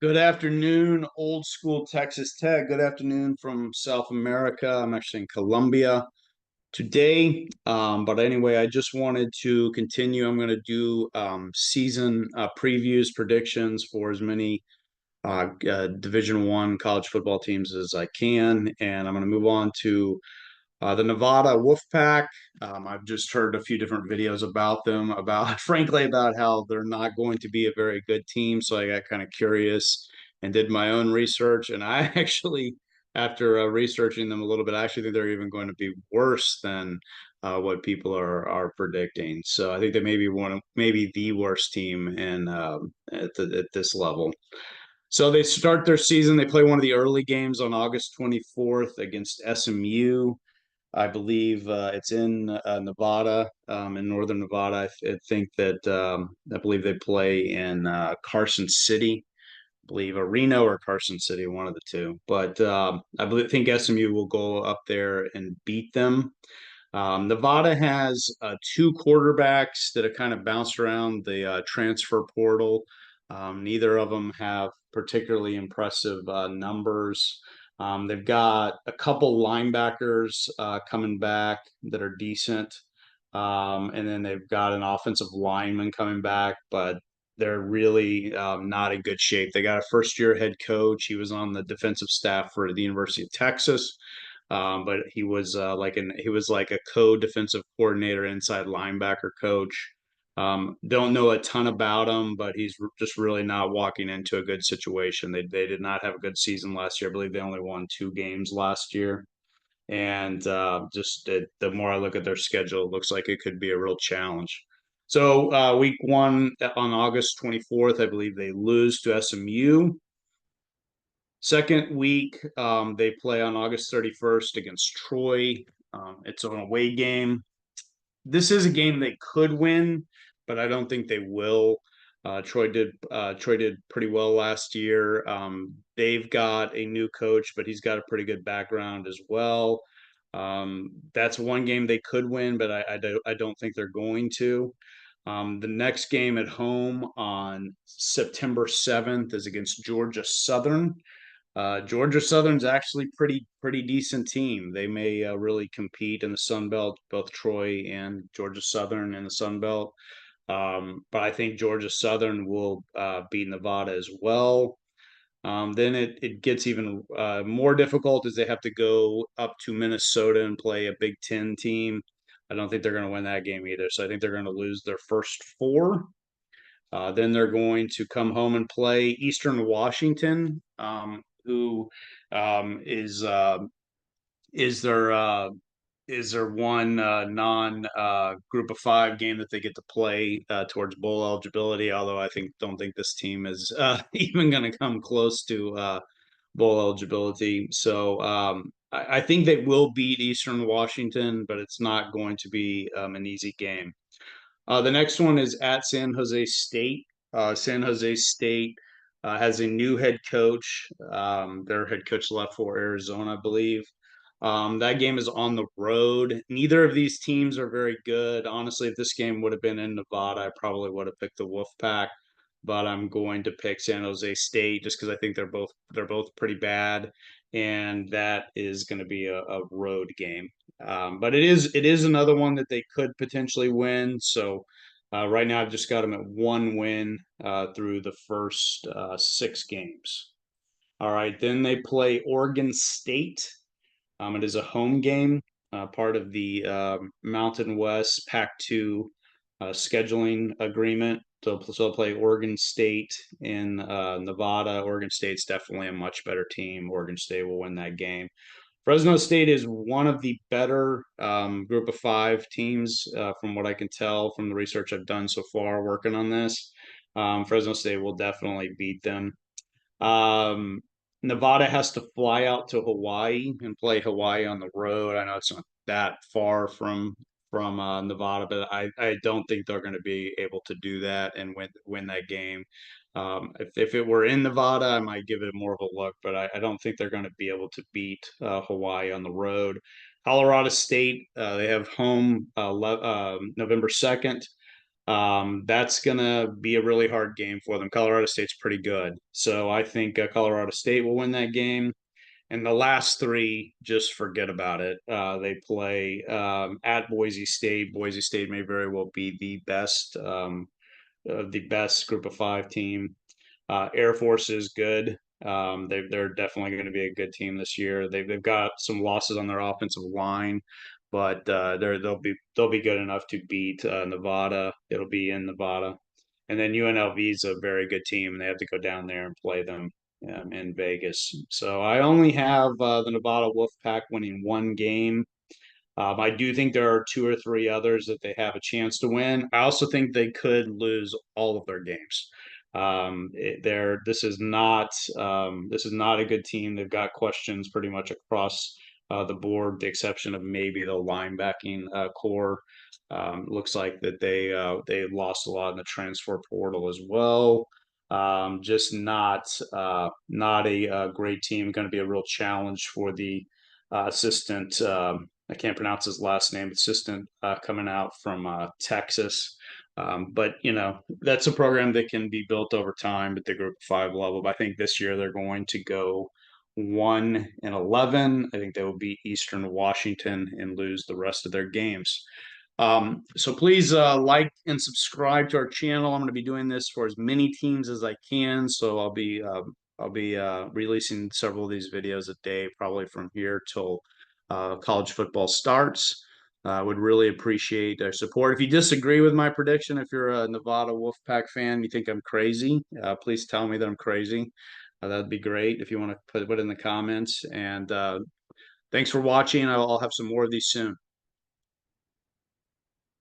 Good afternoon, old school Texas Tech. Good afternoon from South America. I'm actually in Colombia today. But anyway, I just wanted to continue. I'm going to do season previews, predictions for as many Division One college football teams as I can, and I'm going to move on to the Nevada Wolfpack. I've just heard a few different videos about them, about frankly about how they're not going to be a very good team. So I got kind of curious and did my own research. And I actually, after researching them a little bit, I actually think they're even going to be worse than what people are predicting. So I think they may be maybe the worst team in at this level. So they start their season. They play one of the early games on August 24th against SMU. I believe it's in Nevada, in northern Nevada. I think that I believe they play in Carson City. I believe Reno or Carson City, one of the two. But think SMU will go up there and beat them. Nevada has two quarterbacks that have kind of bounced around the transfer portal. Neither of them have particularly impressive numbers. They've got a couple linebackers coming back that are decent. And then they've got an offensive lineman coming back, but they're really not in good shape. They got a first year head coach. He was on the defensive staff for the University of Texas. But he was he was like a co-defensive coordinator, inside linebacker coach. Don't know a ton about him, but he's just really not walking into a good situation. They did not have a good season last year. I believe they only won two games last year. And the more I look at their schedule, it looks like it could be a real challenge. So week one on August 24th, I believe they lose to SMU. Second week, they play on August 31st against Troy. It's an away game. This is a game they could win, but I don't think they will. Troy did pretty well last year. They've got a new coach, but he's got a pretty good background as well. That's one game they could win, but I don't think they're going to. The next game at home on September 7th is against Georgia Southern. Georgia Southern's actually pretty decent team. They may really compete in the Sun Belt, both Troy and Georgia Southern in the Sun Belt. But I think Georgia Southern will beat Nevada as well. Then it gets even more difficult as they have to go up to Minnesota and play a Big Ten team. I don't think they're going to win that game either. So I think they're going to lose their first four. Then they're going to come home and play Eastern Washington, who is is their is there one non group of five game that they get to play towards bowl eligibility. Although I don't think this team is even going to come close to bowl eligibility. So I think they will beat Eastern Washington, but it's not going to be an easy game. The next one is at San Jose State. San Jose State has a new head coach. Their head coach left for Arizona, I believe. That game is on the road. Neither of these teams are very good. Honestly, if this game would have been in Nevada, I probably would have picked the Wolfpack, but I'm going to pick San Jose State just because I think they're both pretty bad, and that is going to be a road game. But it is another one that they could potentially win. So right now, I've just got them at one win through the first six games. All right, then they play Oregon State. It is a home game, part of the Mountain West Pac-2 scheduling agreement. So they'll play Oregon State in Nevada. Oregon State's definitely a much better team. Oregon State will win that game. Fresno State is one of the better group of five teams, from what I can tell from the research I've done so far working on this. Fresno State will definitely beat them. Um, Nevada has to fly out to Hawaii and play Hawaii on the road. I know it's not that far from Nevada, but I don't think they're going to be able to do that and win that game. If it were in Nevada, I might give it more of a look, but I don't think they're going to be able to beat Hawaii on the road. Colorado State, they have home November 2nd. That's gonna be a really hard game for them. Colorado State's pretty good, so I think Colorado State will win that game. And the last three, just forget about it. They play at Boise State. Boise State may very well be the best Group of Five team. Air Force is good. They're definitely going to be a good team this year. They've got some losses on their offensive line, but they'll be good enough to beat Nevada. It'll be in Nevada, and then UNLV is a very good team, and they have to go down there and play them in Vegas. So I only have the Nevada Wolfpack winning one game. I do think there are two or three others that they have a chance to win. I also think they could lose all of their games. This is not a good team. They've got questions pretty much across the board, with the exception of maybe the linebacking core. Looks like that they lost a lot in the transfer portal as well. Just not a great team. Going to be a real challenge for the assistant. I can't pronounce his last name. Assistant coming out from Texas. But that's a program that can be built over time at the Group of Five level. But I think this year they're going to go 1-11. I think they will beat Eastern Washington and lose the rest of their games. So please like and subscribe to our channel. I'm going to be doing this for as many teams as I can. So I'll be releasing several of these videos a day, probably from here till college football starts. I would really appreciate their support. If you disagree with my prediction, if you're a Nevada Wolfpack fan, you think I'm crazy, please tell me that I'm crazy. That'd be great if you want to put it in the comments. And thanks for watching. I'll have some more of these soon.